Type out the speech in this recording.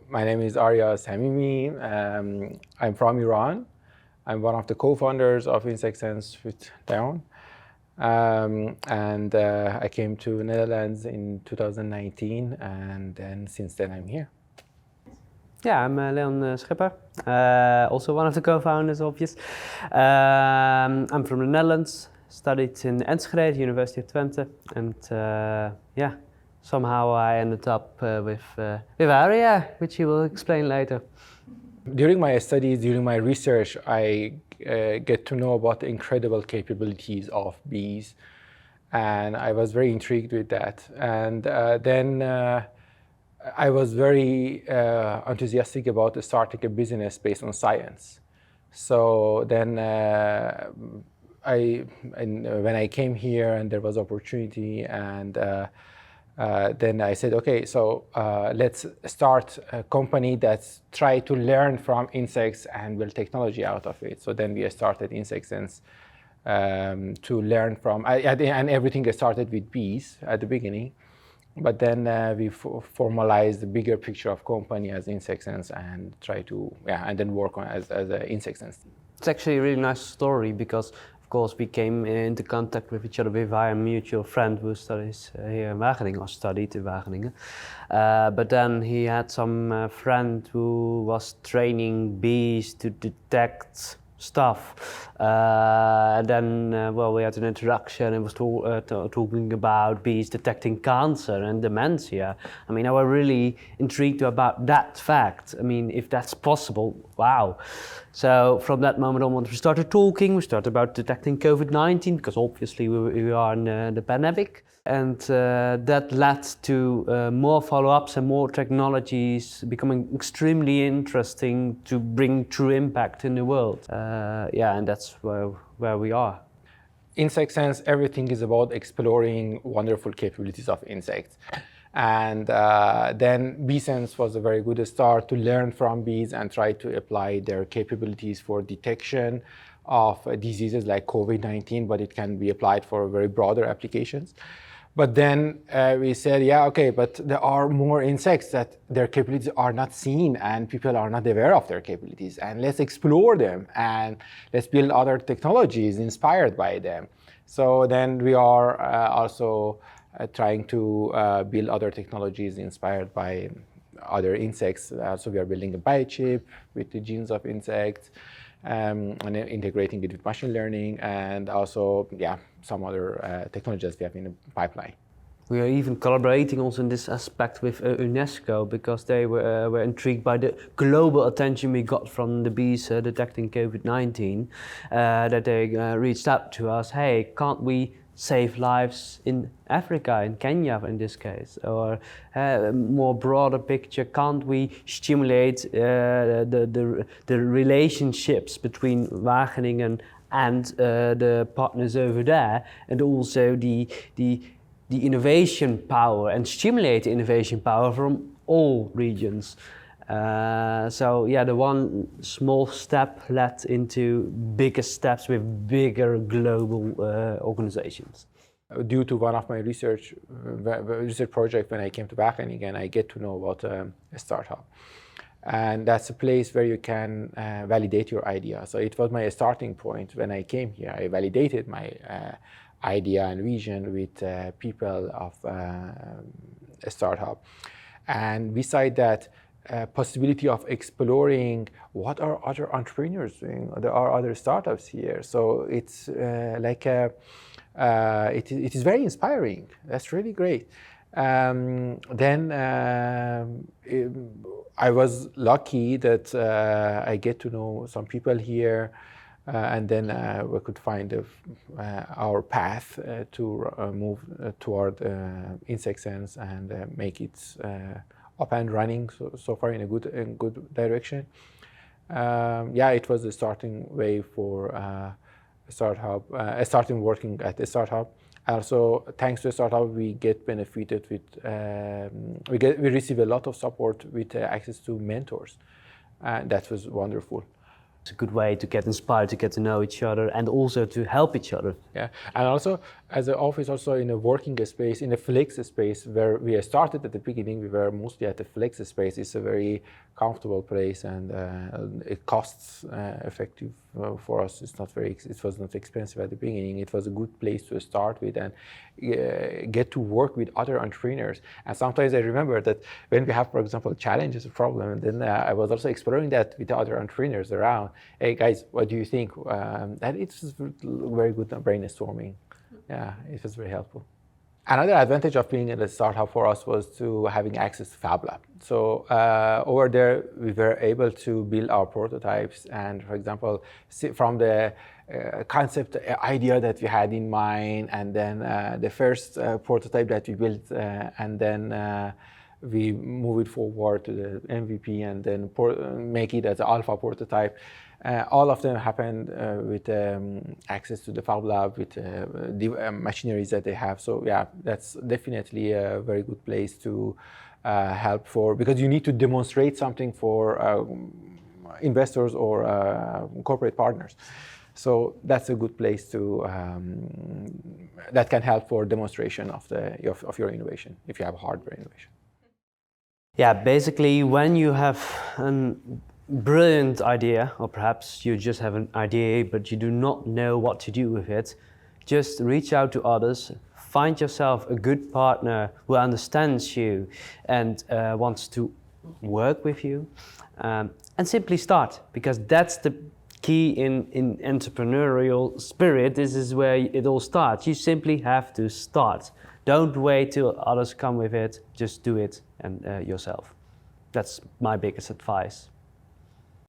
My name is Aria Samimi. I'm from Iran. I'm one of the co-founders of InsectSense with Leon. I came to Netherlands in 2019, and then since then I'm here. Yeah, I'm Leon Schipper, also one of the co-founders, obviously. I'm from the Netherlands, studied in Enschede, University of Twente, and yeah, somehow I ended up with Aria, which he will explain later. During my studies, during my research, I get to know about the incredible capabilities of bees, and I was very intrigued with that. And then I was very enthusiastic about starting a business based on science. So then when I came here and there was opportunity, and then I said, okay, so let's start a company that's try to learn from insects and build technology out of it. So then we started InsectSense to learn from, and everything started with bees at the beginning. But then we formalized the bigger picture of company as InsectSense and try to, and then work on as an InsectSense team. It's actually a really nice story because, of course, we came into contact with each other via a mutual friend who studies here in Wageningen, or studied in Wageningen. But then he had some friend who was training bees to detect stuff. And then, well, we had an introduction and was talking about bees detecting cancer and dementia. I mean, I was really intrigued about that fact. I mean, if that's possible, wow. So from that moment onwards, we started talking. We started about detecting COVID-19 because obviously we are in the pandemic. And that led to more follow-ups and more technologies becoming extremely interesting to bring true impact in the world. Yeah, and that's where we are. InsectSense, everything is about exploring wonderful capabilities of insects. And then BeeSense was a very good start to learn from bees and try to apply their capabilities for detection of diseases like COVID-19, but it can be applied for very broader applications. But then we said, yeah, okay, but there are more insects that their capabilities are not seen and people are not aware of their capabilities. And let's explore them and let's build other technologies inspired by them. So then we are also trying to build other technologies inspired by other insects. So we are building a biochip with the genes of insects, and integrating it with machine learning, and also, yeah, some other technologies we have in the pipeline. We are even collaborating also in this aspect with UNESCO because they were intrigued by the global attention we got from the bees detecting COVID-19, that they reached out to us, hey, can't we save lives in Africa, in Kenya in this case, or more broader picture, can't we stimulate the relationships between Wageningen and the partners over there, and also the innovation power, and stimulate the innovation power from all regions. So yeah, the one small step led into bigger steps with bigger global organizations. Due to one of my research projects, when I came to Wageningen, I get to know about a startup. And that's a place where you can validate your idea. So it was my starting point when I came here. I validated my idea and vision with people of a startup. And beside that, possibility of exploring what are other entrepreneurs doing. There are other startups here. So it's like it is very inspiring. That's really great. Then I was lucky that I get to know some people here, and then we could find our path to move toward InsectSense and make it up and running so far in a good direction. Yeah, it was a starting way for a startup, starting working at a startup. Also, thanks to a startup, we get benefited with, we receive a lot of support with access to mentors. That was wonderful. It's a good way to get inspired, to get to know each other, and also to help each other. Yeah, and also as an office, also in a working space, in a flex space where we started at the beginning, we were mostly at the flex space. It's a very comfortable place, and it costs effective for us. It was not expensive at the beginning. It was a good place to start with and get to work with other entrepreneurs. And sometimes I remember that when we have, for example, challenges or problem, and then I was also exploring that with other entrepreneurs around. Hey guys, what do you think? And it's very good brainstorming. Yeah, it was very helpful. Another advantage of being in a startup for us was to having access to Fablab. So over there, we were able to build our prototypes, and for example, from the concept idea that we had in mind, and then the first prototype that we built, and then we move it forward to the MVP, and then make it as an alpha prototype. All of them happened with access to the Fablab, with the machineries that they have. So yeah, that's definitely a very good place to help for, because you need to demonstrate something for investors or corporate partners. So that's a good place to, that can help for demonstration of your innovation, if you have hardware innovation. Yeah, basically when you have a brilliant idea, or perhaps you just have an idea but you do not know what to do with it, just reach out to others, find yourself a good partner who understands you and wants to work with you, and simply start, because that's the key in entrepreneurial spirit. This is where it all starts. You simply have to start. Don't wait till others come with it, just do it and yourself. That's my biggest advice.